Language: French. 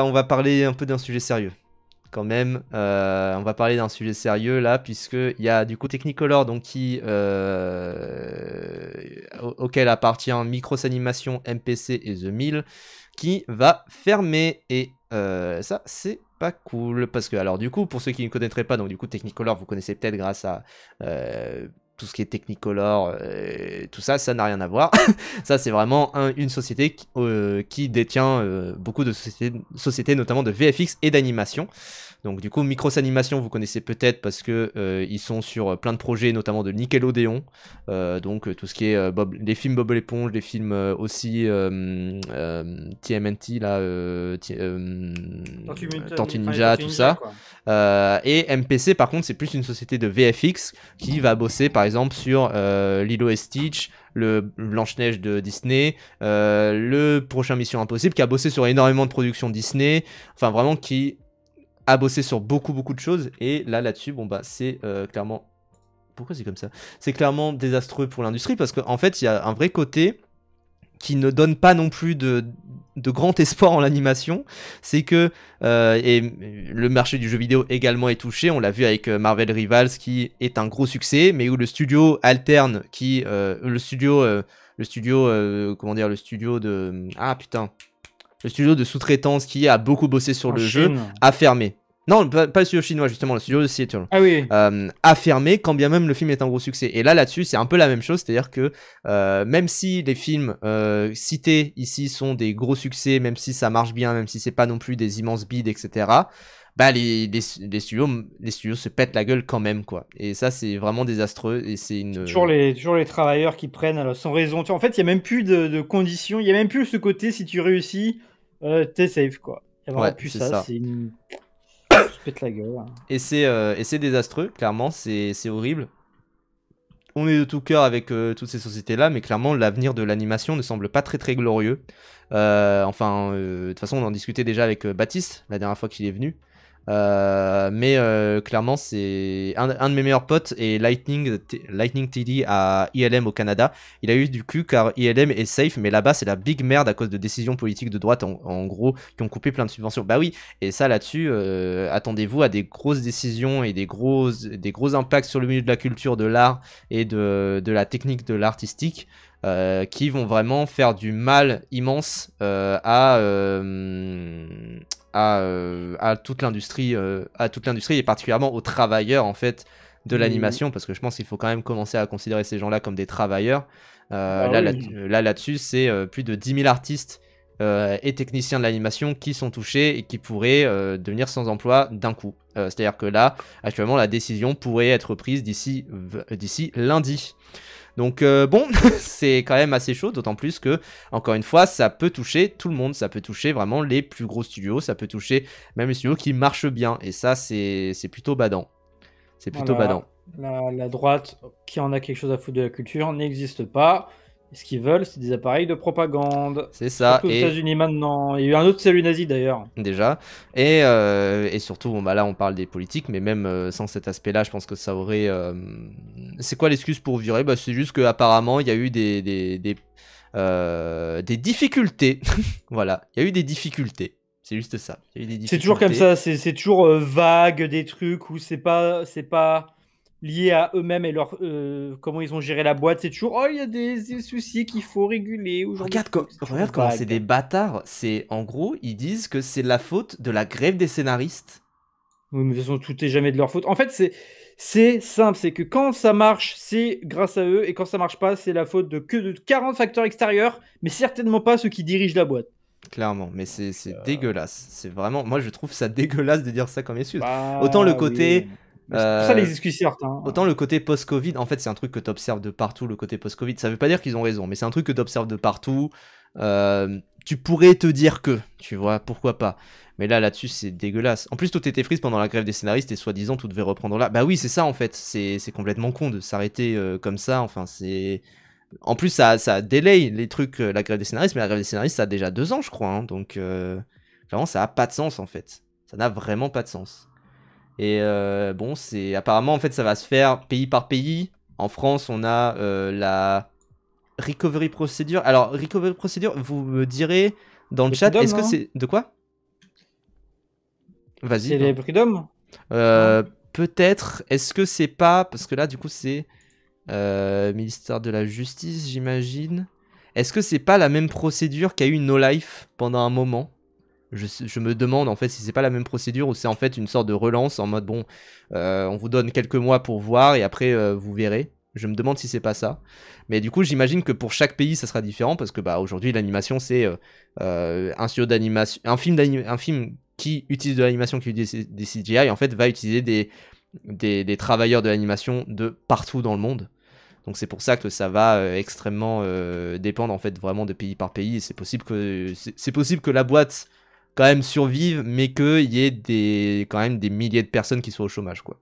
On va parler un peu d'un sujet sérieux. Quand même, on va parler d'un sujet sérieux là, puisqu'il y a du coup Technicolor donc, auquel appartient Micros Animation, MPC et The Mill, qui va fermer. Et ça, c'est pas cool. Parce que, alors, du coup, pour ceux qui ne connaîtraient pas, donc du coup, Technicolor, vous connaissez peut-être grâce à tout ce qui est Technicolor, tout ça, ça n'a rien à voir. Ça, c'est vraiment une société qui détient beaucoup de sociétés, notamment de VFX et d'animation. Donc du coup, Micros Animation, vous connaissez peut-être parce que ils sont sur plein de projets, notamment de Nickelodeon. Donc tout ce qui est les films Bob l'éponge, les films aussi TMNT, là, Tortue Ninja, tout ça. Et MPC, par contre, c'est plus une société de VFX qui va bosser, par exemple, sur Lilo et Stitch, le Blanche-Neige de Disney, le prochain Mission Impossible, qui a bossé sur énormément de productions Disney. Enfin, vraiment, qui a bossé sur beaucoup de choses. Et là-dessus, bon bah c'est clairement... Pourquoi c'est comme ça? C'est clairement désastreux pour l'industrie parce qu'en fait, il y a un vrai côté qui ne donne pas non plus de grand espoir en l'animation. C'est que et le marché du jeu vidéo également est touché. On l'a vu avec Marvel Rivals qui est un gros succès, mais où le studio alterne, le studio de... Ah putain, le studio de sous-traitance qui a beaucoup bossé sur le jeu a fermé. Non, pas le studio chinois, justement, le studio de Seattle. Ah oui. A fermé, quand bien même le film est un gros succès. Et là-dessus, c'est un peu la même chose, c'est-à-dire que même si les films cités ici sont des gros succès, même si ça marche bien, même si c'est pas non plus des immenses bids, etc., bah les studios se pètent la gueule quand même, quoi. Et ça, c'est vraiment désastreux. Et c'est toujours les travailleurs qui prennent alors, sans raison. En fait, il n'y a même plus de conditions, il n'y a même plus ce côté, si tu réussis, t'es safe, quoi. Il n'y a vraiment plus ça. C'est une... se pète la gueule. Et c'est désastreux, clairement, c'est horrible. On est de tout cœur avec toutes ces sociétés-là, mais clairement, l'avenir de l'animation ne semble pas très glorieux. De toute façon, on en discutait déjà avec Baptiste, la dernière fois qu'il est venu. Mais clairement, c'est un de mes meilleurs potes et Lightning TD à ILM au Canada. Il a eu du cul car ILM est safe, mais là-bas c'est la big merde à cause de décisions politiques de droite en gros qui ont coupé plein de subventions. Bah oui, et ça là-dessus, attendez-vous à des grosses décisions et des gros impacts sur le milieu de la culture, de l'art et de la technique de l'artistique. Qui vont vraiment faire du mal immense à toute l'industrie et particulièrement aux travailleurs en fait de l'animation, parce que je pense qu'il faut quand même commencer à considérer ces gens-là comme des travailleurs. Là-dessus, c'est plus de 10 000 artistes et techniciens de l'animation qui sont touchés et qui pourraient devenir sans emploi d'un coup. C'est-à-dire que là, actuellement, la décision pourrait être prise d'ici lundi. Donc bon, c'est quand même assez chaud, d'autant plus que, encore une fois, ça peut toucher tout le monde, ça peut toucher vraiment les plus gros studios, ça peut toucher même les studios qui marchent bien, et ça, c'est plutôt badant. C'est plutôt badant. La droite, qui en a quelque chose à foutre de la culture, n'existe pas. Ce qu'ils veulent, c'est des appareils de propagande. C'est ça. Surtout aux États-Unis maintenant. Il y a eu un autre salut nazi d'ailleurs. Déjà. Et surtout, bon, bah là, on parle des politiques, mais même sans cet aspect-là, je pense que ça aurait. C'est quoi l'excuse pour virer? Bah, c'est juste qu'apparemment, il y a eu des difficultés. Voilà, il y a eu des difficultés. C'est juste ça. C'est toujours comme ça. C'est toujours vague des trucs où c'est pas lié à eux-mêmes et leur comment ils ont géré la boîte. C'est toujours il y a des soucis qu'il faut réguler. Regarde comment c'est des bâtards. C'est en gros, ils disent que c'est la faute de la grève des scénaristes. Oui, mais de toute façon, tout est jamais de leur faute. En fait, c'est simple, c'est que quand ça marche, c'est grâce à eux, et quand ça marche pas, c'est la faute de 40 facteurs extérieurs, mais certainement pas ceux qui dirigent la boîte. Clairement, mais c'est dégueulasse. C'est vraiment, moi je trouve ça dégueulasse de dire ça comme excuse. Autant le côté, c'est pour ça les excuses sortent. Autant le côté post-Covid, en fait c'est un truc que tu observes de partout, le côté post-Covid. Ça veut pas dire qu'ils ont raison, mais c'est un truc que tu observes de partout. Tu pourrais te dire que, tu vois, pourquoi pas. Mais là-dessus, c'est dégueulasse. En plus, tout était freeze pendant la grève des scénaristes et soi-disant, tout devait reprendre là. Bah oui, c'est ça en fait. C'est complètement con de s'arrêter comme ça. Enfin, c'est... En plus, ça delay les trucs, la grève des scénaristes, mais la grève des scénaristes, ça a déjà 2 ans, je crois. Hein, donc, vraiment, ça a pas de sens, en fait. Ça n'a vraiment pas de sens. Et bon, c'est... Apparemment, en fait, ça va se faire pays par pays. En France, on a la recovery procedure. Alors, recovery procedure, vous me direz dans le chat, est-ce que c'est... De quoi? Vas-y. C'est les Prud'hommes? Euh, Peut-être. Est-ce que c'est pas. Parce que là, du coup, c'est. Ministère de la Justice, j'imagine. Est-ce que c'est pas la même procédure qu'a eu No Life pendant un moment? Je me demande en fait si c'est pas la même procédure ou c'est en fait une sorte de relance en mode bon, on vous donne quelques mois pour voir et après vous verrez. Je me demande si c'est pas ça. Mais du coup, j'imagine que pour chaque pays, ça sera différent parce que bah aujourd'hui, l'animation c'est un studio d'animation, un film qui utilise de l'animation, qui utilise des CGI, en fait, va utiliser des travailleurs de l'animation de partout dans le monde. Donc c'est pour ça que ça va extrêmement dépendre en fait vraiment de pays par pays. Et c'est possible que la boîte quand même survive, mais qu'il y ait quand même des milliers de personnes qui soient au chômage, quoi.